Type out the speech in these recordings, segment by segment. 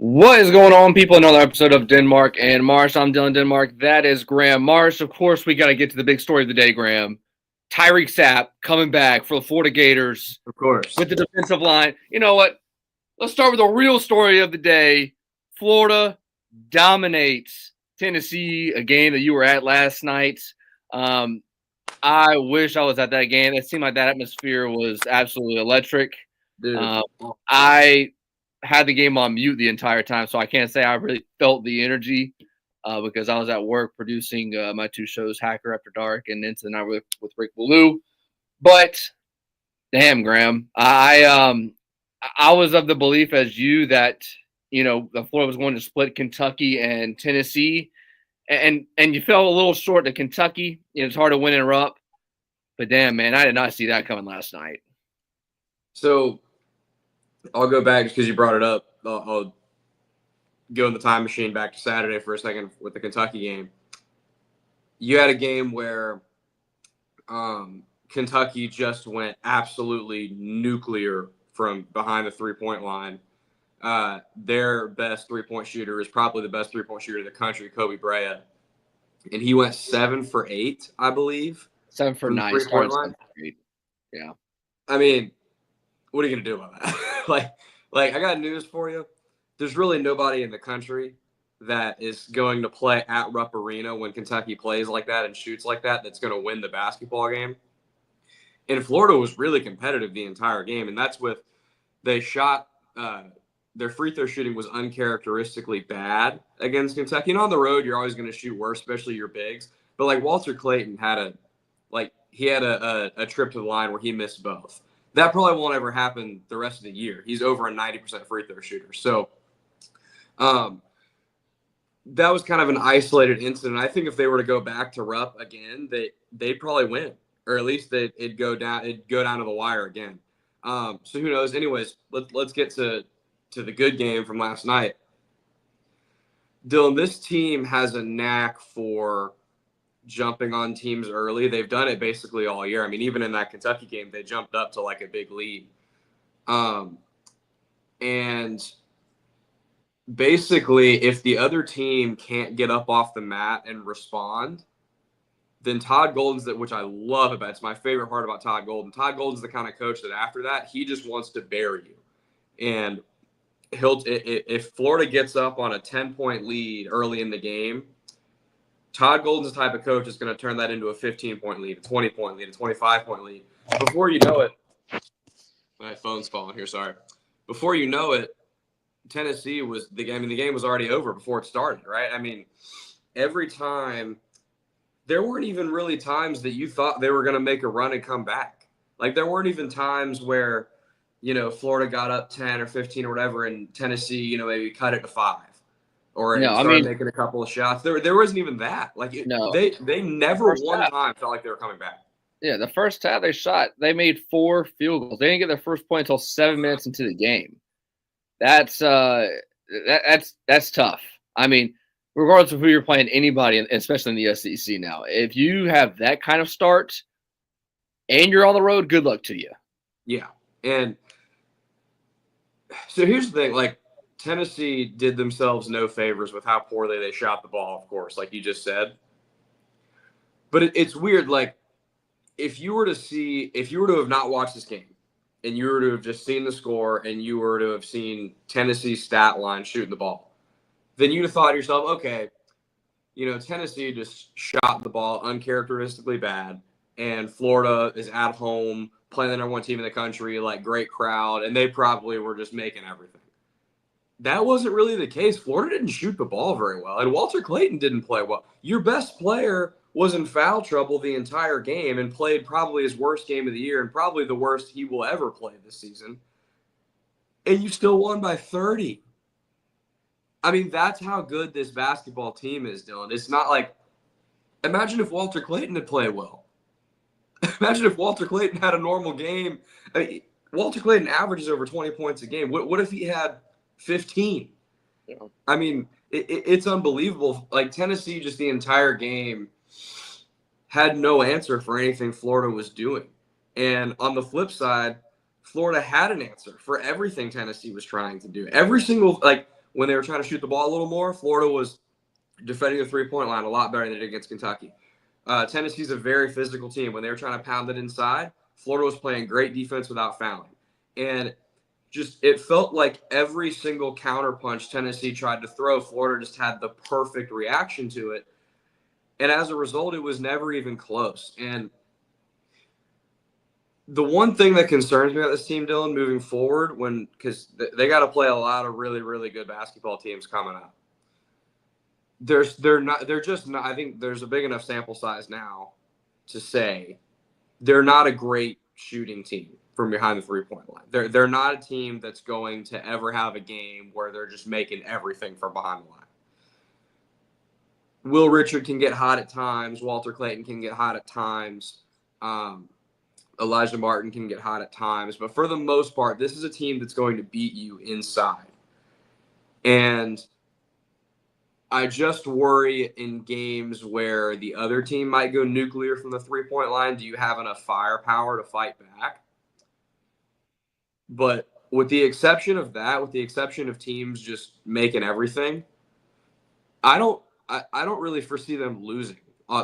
What is going on, people? Another episode of Denmark and Marsh. I'm Dylan Denmark. That is Graham Marsh. Of course, we got to get to the big story of the day, Graham. Tyreek Sapp coming back for the Florida Gators Of course. with the defensive line. You know what? Let's start with the real story of the day. Florida dominates Tennessee, a game that you were at last night. I wish I was at that game. It seemed like that atmosphere was absolutely electric. Dude. I had the game on mute the entire time, so I can't say I really felt the energy because I was at work producing my two shows, Hacker After Dark and Into the Night with Rick Ballou. But damn, Graham, I was of the belief as you that the Florida was going to split Kentucky and Tennessee, and you fell a little short to Kentucky. It's hard to win in Rupp, but damn, man, I did not see that coming last night. So I'll go back just because you brought it up. I'll go in the time machine back to Saturday for a second with the Kentucky game. You had a game where Kentucky just went absolutely nuclear from behind the three-point line. Their best three-point shooter is probably the best three-point shooter in the country, Kobe Bryant. And he went 7 for 8, I believe. 7 for 9. Three-point line. Yeah. I mean, what are you going to do about that? like I got news for you. There's really nobody in the country that is going to play at Rupp Arena when Kentucky plays like that and shoots like that that's going to win the basketball game. And Florida was really competitive the entire game, and that's with they shot their free throw shooting was uncharacteristically bad against Kentucky. And on the road, you're always going to shoot worse, especially your bigs. But like Walter Clayton had a trip to the line where he missed both. That probably won't ever happen the rest of the year. He's over a 90% free throw shooter. So that was kind of an isolated incident. I think if they were to go back to Rupp again, they'd probably win. Or at least it'd go down to the wire again. So who knows? Anyways, let's get to the good game from last night. Dylan, this team has a knack for jumping on teams early. They've done it basically all year. I mean, even in that Kentucky game, they jumped up to like a big lead. And basically, if the other team can't get up off the mat and respond, then Todd Golden's which I love about. It's my favorite part about Todd Golden. Todd Golden's the kind of coach that after that, he just wants to bury you. And if Florida gets up on a 10-point lead early in the game, Todd Golden's the type of coach that's going to turn that into a 15-point lead, a 20-point lead, a 25-point lead. Before you know it, my phone's falling here, sorry. Before you know it, Tennessee was the game. I mean, the game was already over before it started, right? I mean, every time, there weren't even really times that you thought they were going to make a run and come back. Like, there weren't even times where, Florida got up 10 or 15 or whatever, and Tennessee, maybe cut it to 5. Or started making a couple of shots. There wasn't even that. Like they never one time felt like they were coming back. Yeah, the first half they made 4 field goals. They didn't get their first point until 7 minutes into the game. That's tough. I mean, regardless of who you're playing, anybody, especially in the SEC now, if you have that kind of start and you're on the road, good luck to you. Yeah, and so here's the thing, like, Tennessee did themselves no favors with how poorly they shot the ball, of course, like you just said. But it's weird, like, if you were to have not watched this game and you were to have just seen the score and you were to have seen Tennessee's stat line shooting the ball, then you'd have thought to yourself, okay, Tennessee just shot the ball uncharacteristically bad, and Florida is at home playing the number 1 team in the country, like, great crowd, and they probably were just making everything. That wasn't really the case. Florida didn't shoot the ball very well, and Walter Clayton didn't play well. Your best player was in foul trouble the entire game and played probably his worst game of the year and probably the worst he will ever play this season. And you still won by 30. I mean, that's how good this basketball team is, Dylan. It's not like – imagine if Walter Clayton had played well. Imagine if Walter Clayton had a normal game. I mean, Walter Clayton averages over 20 points a game. What if he had – 15. Yeah. I mean, it's unbelievable. Like, Tennessee just the entire game had no answer for anything Florida was doing. And on the flip side, Florida had an answer for everything Tennessee was trying to do. Every single, like, when they were trying to shoot the ball a little more, Florida was defending the three-point line a lot better than they did against Kentucky. Tennessee's a very physical team. When they were trying to pound it inside, Florida was playing great defense without fouling. And it felt like every single counterpunch Tennessee tried to throw, Florida just had the perfect reaction to it. And as a result, it was never even close. And the one thing that concerns me about this team, Dylan, moving forward, because they got to play a lot of really, really good basketball teams coming up. They're just not. I think there's a big enough sample size now to say they're not a great shooting team from behind the three-point line. They're not a team that's going to ever have a game where they're just making everything from behind the line. Will Richard can get hot at times. Walter Clayton can get hot at times. Elijah Martin can get hot at times. But for the most part, this is a team that's going to beat you inside. And I just worry in games where the other team might go nuclear from the three-point line. Do you have enough firepower to fight back? But with the exception of that, with the exception of teams just making everything, I don't really foresee them losing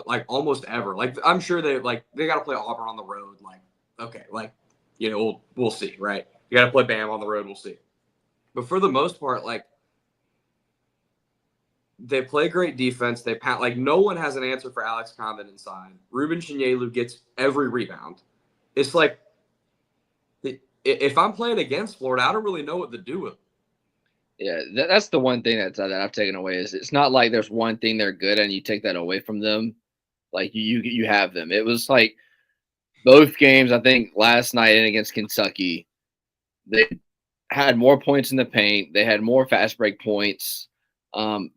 like almost ever. Like I'm sure they got to play Auburn on the road. Like okay, like we'll see, right? You got to play Bam on the road. We'll see. But for the most part, like they play great defense. They no one has an answer for Alex Condon inside. Ruben Chinyelu gets every rebound. It's like if I'm playing against Florida, I don't really know what to do with them. Yeah, that's the one thing that I've taken away is it's not like there's one thing they're good at and you take that away from them. Like you have them. It was like both games, I think last night and against Kentucky, they had more points in the paint. They had more fast break points.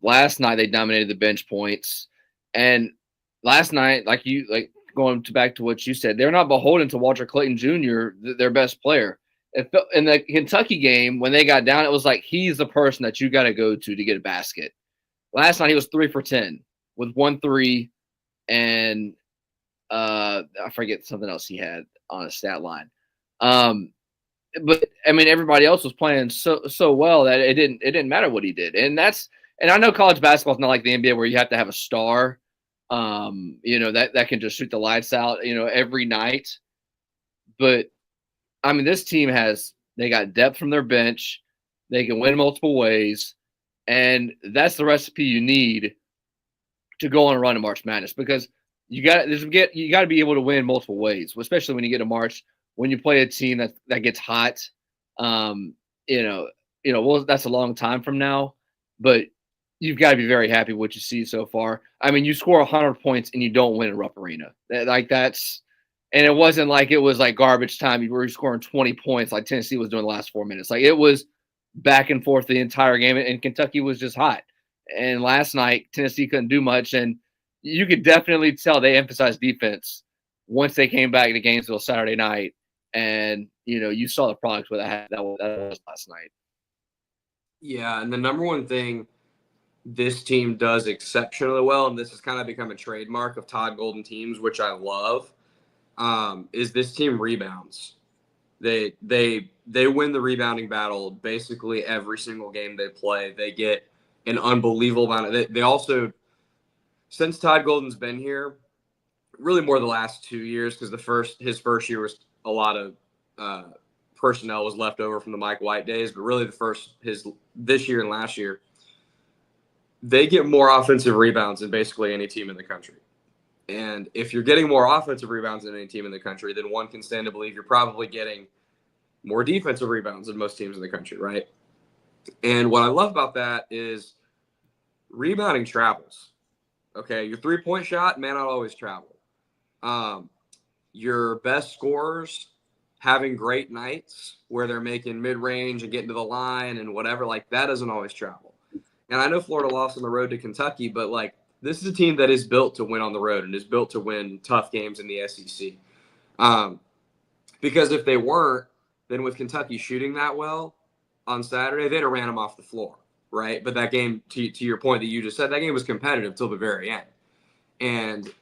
Last night they dominated the bench points. And last night, going back to what you said, they're not beholden to Walter Clayton Jr., their best player. In the Kentucky game, when they got down, it was like he's the person that you got to go to get a basket. Last night, he was 3 for 10 with 1 3, and I forget something else he had on his stat line. But I mean, everybody else was playing so well that it didn't matter what he did, and I know college basketball is not like the NBA where you have to have a star, that can just shoot the lights out, every night, but. I mean, this team they got depth from their bench. They can win multiple ways. And that's the recipe you need to go on a run to March Madness because you got to be able to win multiple ways, especially when you get to March, when you play a team that gets hot. Well, that's a long time from now, but you've got to be very happy with what you see so far. I mean, you score 100 points and you don't win at Rupp Arena. And it wasn't like it was like garbage time. You were scoring 20 points like Tennessee was doing the last 4 minutes. Like it was back and forth the entire game, and Kentucky was just hot. And last night, Tennessee couldn't do much, and you could definitely tell they emphasized defense once they came back to Gainesville Saturday night. And, you saw the product with that was last night. Yeah, and the number one thing this team does exceptionally well, and this has kind of become a trademark of Todd Golden teams, which I love, is this team rebounds. They win the rebounding battle basically every single game they play. They get an unbelievable amount of. They also, since Todd Golden's been here, really more the last 2 years because his first year was a lot of personnel was left over from the Mike White days, but really this year and last year, they get more offensive rebounds than basically any team in the country. And if you're getting more offensive rebounds than any team in the country, then one can stand to believe you're probably getting more defensive rebounds than most teams in the country, right? And what I love about that is rebounding travels. Okay, your three-point shot may not always travel. Your best scorers having great nights where they're making mid-range and getting to the line and whatever, like that doesn't always travel. And I know Florida lost on the road to Kentucky, but like this is a team that is built to win on the road and is built to win tough games in the SEC. Because if they weren't, then with Kentucky shooting that well on Saturday, they'd have ran them off the floor, right? But that game, to your point that you just said, that game was competitive till the very end. And,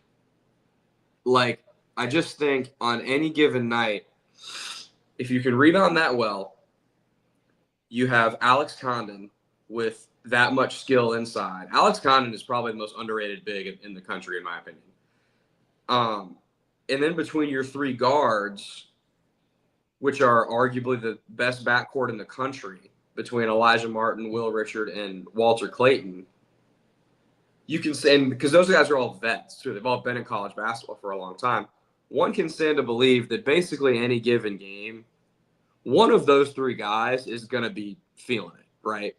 like, I just think on any given night, if you can rebound that well, you have Alex Condon, with that much skill inside. Alex Condon is probably the most underrated big in the country, in my opinion. And then between your three guards, which are arguably the best backcourt in the country, between Elijah Martin, Will Richard, and Walter Clayton, you can say, and because those guys are all vets too, they've all been in college basketball for a long time, one can stand to believe that basically any given game, one of those three guys is going to be feeling it, right?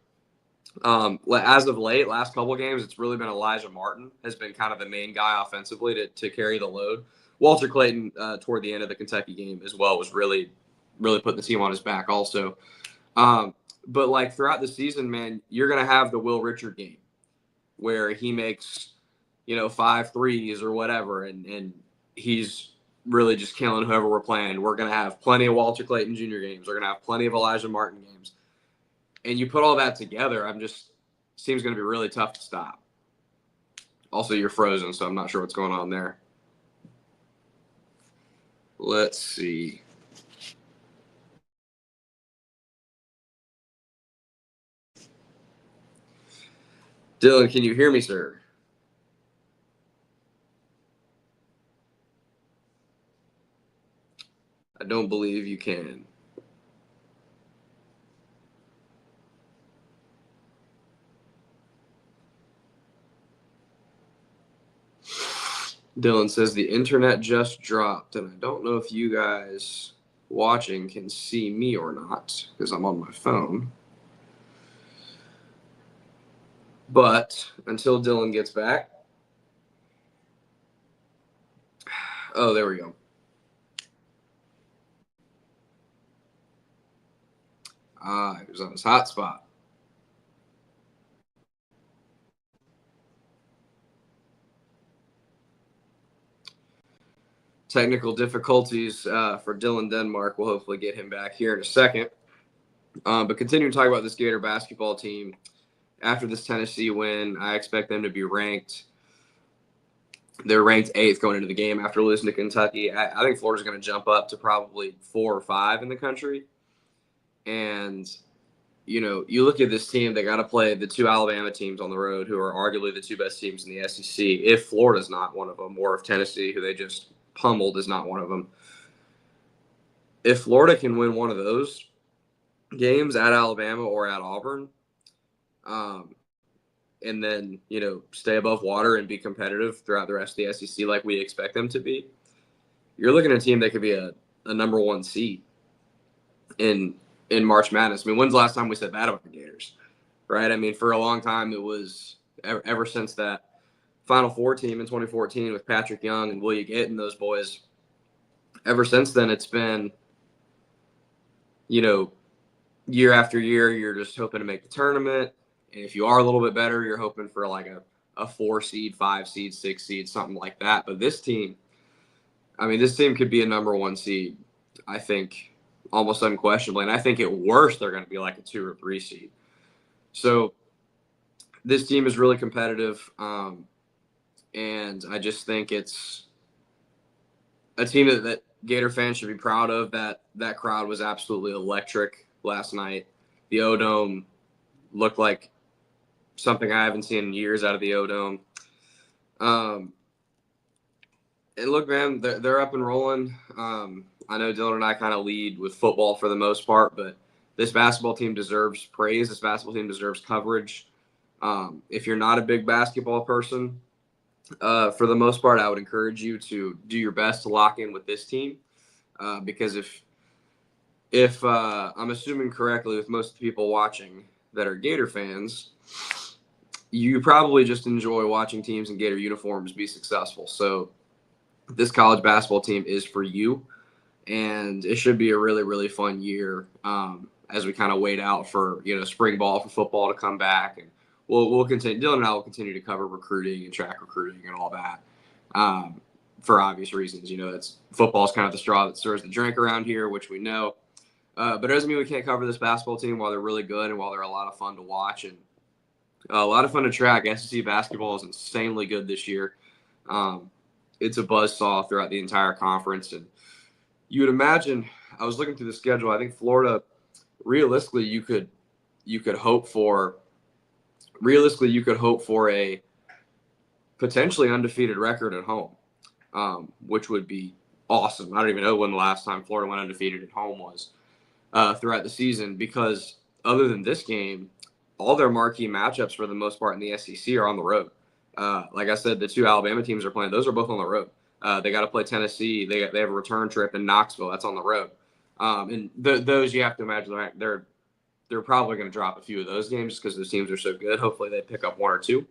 As of late, last couple of games, it's really been Elijah Martin has been kind of the main guy offensively to carry the load. Walter Clayton, toward the end of the Kentucky game as well, was really putting the team on his back also. But like throughout the season, man, you're going to have the Will Richard game where he makes, 5 threes or whatever, and he's really just killing whoever we're playing. We're going to have plenty of Walter Clayton Jr. games. We're going to have plenty of Elijah Martin games. And you put all that together, seems going to be really tough to stop. Also, you're frozen, so I'm not sure what's going on there. Let's see. Dylan, can you hear me, sir? I don't believe you can. Dylan says the internet just dropped, and I don't know if you guys watching can see me or not because I'm on my phone. But until Dylan gets back. Oh, there we go. He was on his hotspot. Technical difficulties for Dylan Denmark. We'll hopefully get him back here in a second. But continuing to talk about this Gator basketball team, after this Tennessee win, I expect them to be ranked. They're ranked 8th going into the game after losing to Kentucky. I think Florida's going to jump up to probably 4 or 5 in the country. And, you look at this team, they got to play the 2 Alabama teams on the road who are arguably the 2 best teams in the SEC, if Florida's not one of them, or if Tennessee, who they just pummeled, is not one of them. If Florida can win one of those games at Alabama or at Auburn, and then, stay above water and be competitive throughout the rest of the SEC like we expect them to be, you're looking at a team that could be a number 1 seed in March Madness. I mean, when's the last time we said that about the Gators, right? I mean, for a long time, it was ever since that Final Four team in 2014 with Patrick Young and Will Gate and those boys. Ever since then, it's been, year after year, you're just hoping to make the tournament. And if you are a little bit better, you're hoping for like a 4 seed, 5 seed, 6 seed, something like that. But this team could be a number 1 seed, I think, almost unquestionably. And I think at worst, they're going to be like a 2 or 3 seed. So this team is really competitive. And I just think it's a team that Gator fans should be proud of. That crowd was absolutely electric last night. The O-Dome looked like something I haven't seen in years out of the O-Dome. And look, man, they're up and rolling. I know Dylan and I kind of lead with football for the most part, but this basketball team deserves praise. This basketball team deserves coverage. If you're not a big basketball person, for the most part, I would encourage you to do your best to lock in with this team, because if I'm assuming correctly with most of the people watching that are Gator fans, you probably just enjoy watching teams in Gator uniforms be successful. So this college basketball team is for you, and it should be a really, really fun year as we kind of wait out for, spring ball for football to come back. And we'll continue. Dylan and I will continue to cover recruiting and track recruiting and all that for obvious reasons. That's football is kind of the straw that stirs the drink around here, which we know. But it doesn't mean we can't cover this basketball team while they're really good and while they're a lot of fun to watch and a lot of fun to track. SEC basketball is insanely good this year. It's a buzzsaw throughout the entire conference. And you would imagine, I was looking through the schedule, I think Florida, realistically, you could hope for realistically, you could hope for a potentially undefeated record at home, which would be awesome. I don't even know when the last time Florida went undefeated at home was throughout the season, because other than this game, all their marquee matchups for the most part in the SEC are on the road. Like I said, the two Alabama teams are playing. Those are both on the road. They got to play Tennessee. They have a return trip in Knoxville. That's on the road. And those you have to imagine they're probably going to drop a few of those games because those teams are so good. Hopefully they pick up one or two.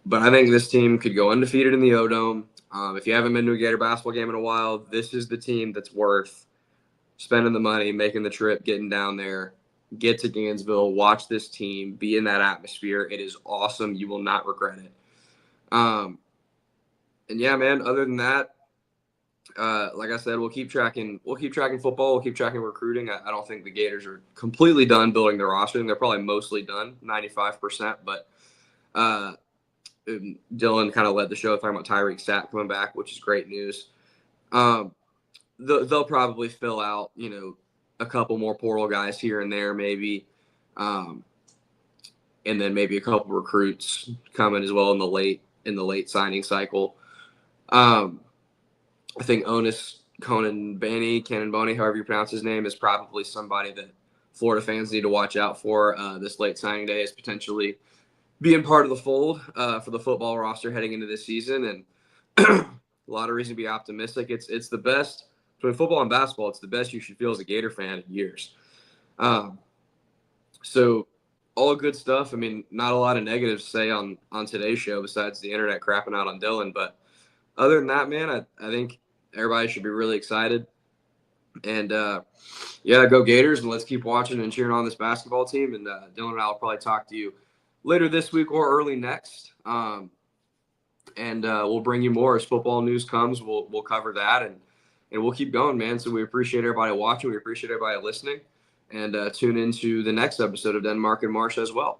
But I think this team could go undefeated in the O-Dome. If you haven't been to a Gator basketball game in a while, this is the team that's worth spending the money, making the trip, getting down there, get to Gainesville, watch this team, be in that atmosphere. It is awesome. You will not regret it. And yeah, man, other than that, like I said, we'll keep tracking football. We'll keep tracking recruiting. I don't think the Gators are completely done building their roster. They're probably mostly done, 95%. But Dylan kind of led the show talking about Tyreek Sapp coming back, which is great news. They'll probably fill out, a couple more portal guys here and there, maybe. And then maybe a couple recruits coming as well in the late signing cycle. I think Onis Cannonboni, however you pronounce his name, is probably somebody that Florida fans need to watch out for this late signing day, is potentially being part of the fold for the football roster heading into this season. And a lot of reason to be optimistic. It's the best between football and basketball. It's the best you should feel as a Gator fan in years. So all good stuff. I mean, not a lot of negatives to say on today's show besides the internet crapping out on Dylan. But other than that, man, I think everybody should be really excited. And, yeah, go Gators, and let's keep watching and cheering on this basketball team. And Dylan and I will probably talk to you later this week or early next. And we'll bring you more as football news comes. We'll cover that, and we'll keep going, man. So we appreciate everybody watching. We appreciate everybody listening. And tune into the next episode of Denmark and Marsh as well.